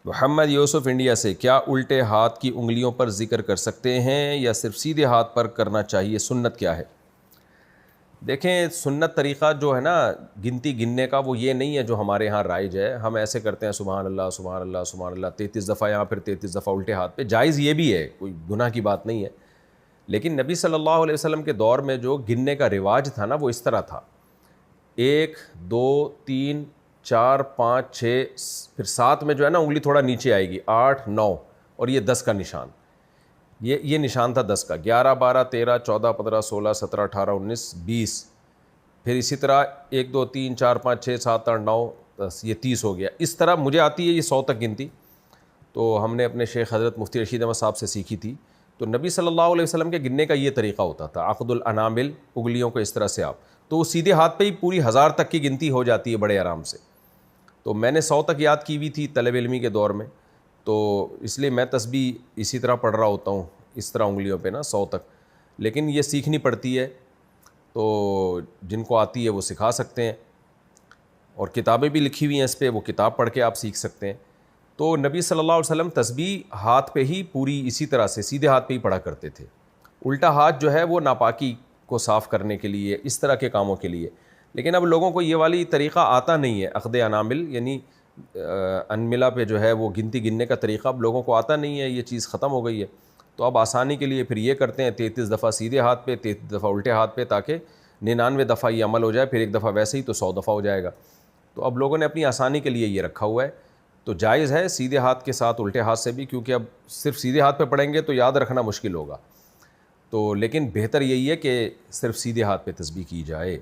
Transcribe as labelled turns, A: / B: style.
A: محمد یوسف India سے، کیا الٹے ہاتھ کی انگلیوں پر ذکر کر سکتے ہیں یا صرف سیدھے ہاتھ پر کرنا چاہیے؟ سنت کیا ہے؟ دیکھیں، سنت طریقہ جو ہے نا گنتی گننے کا، وہ یہ نہیں ہے جو ہمارے ہاں رائج ہے. ہم ایسے کرتے ہیں سبحان اللہ سبحان اللہ سبحان اللہ 33 دفعہ یہاں پھر 33 دفعہ الٹے ہاتھ پہ. جائز یہ بھی ہے، کوئی گناہ کی بات نہیں ہے، لیکن نبی صلی اللہ علیہ وسلم کے دور میں جو گننے کا رواج تھا نا وہ اس طرح تھا: 1 2 3 4 5 6، پھر 7 میں جو ہے نا انگلی تھوڑا نیچے آئے گی، 8 9، اور یہ 10 کا نشان، یہ نشان تھا 10 کا. 11 12 13 14 15 16 17 18 19 20، پھر اسی طرح 1 2 3 4 5 6 7 8 9 10، یہ 30 ہو گیا. اس طرح مجھے آتی ہے یہ 100 تک گنتی، تو ہم نے اپنے شیخ حضرت مفتی رشید احمد صاحب سے سیکھی تھی. تو نبی صلی اللہ علیہ وسلم کے گننے کا یہ طریقہ ہوتا تھا، عقد الانامل، انگلیوں کو اس طرح سے آپ، تو وہ سیدھے ہاتھ پہ ہی پوری 1000 تک کی گنتی ہو جاتی ہے بڑے آرام سے. تو میں نے 100 تک یاد کی ہوئی تھی طلب علمی کے دور میں، تو اس لیے میں تسبیح اسی طرح پڑھ رہا ہوتا ہوں، اس طرح انگلیوں پہ نا 100 تک. لیکن یہ سیکھنی پڑتی ہے، تو جن کو آتی ہے وہ سکھا سکتے ہیں، اور کتابیں بھی لکھی ہوئی ہیں اس پہ، وہ کتاب پڑھ کے آپ سیکھ سکتے ہیں. تو نبی صلی اللہ علیہ وسلم تسبیح ہاتھ پہ ہی پوری اسی طرح سے سیدھے ہاتھ پہ ہی پڑھا کرتے تھے. الٹا ہاتھ جو ہے وہ ناپاکی کو صاف کرنے کے لیے، اس طرح کے کاموں کے لیے. لیکن اب لوگوں کو یہ والی طریقہ آتا نہیں ہے، عقد انامل یعنی انملہ پہ جو ہے وہ گنتی گننے کا طریقہ اب لوگوں کو آتا نہیں ہے، یہ چیز ختم ہو گئی ہے. تو اب آسانی کے لیے پھر یہ کرتے ہیں 33 دفعہ سیدھے ہاتھ پہ، 33 دفعہ الٹے ہاتھ پہ، تاکہ 99 دفعہ یہ عمل ہو جائے، پھر ایک دفعہ ویسے ہی تو 100 دفعہ ہو جائے گا. تو اب لوگوں نے اپنی آسانی کے لیے یہ رکھا ہوا ہے. تو جائز ہے سیدھے ہاتھ کے ساتھ الٹے ہاتھ سے بھی، کیونکہ اب صرف سیدھے ہاتھ پہ پڑھیں گے تو یاد رکھنا مشکل ہوگا. تو لیکن بہتر یہی ہے کہ صرف سیدھے ہاتھ پہ تسبیح کی جائے.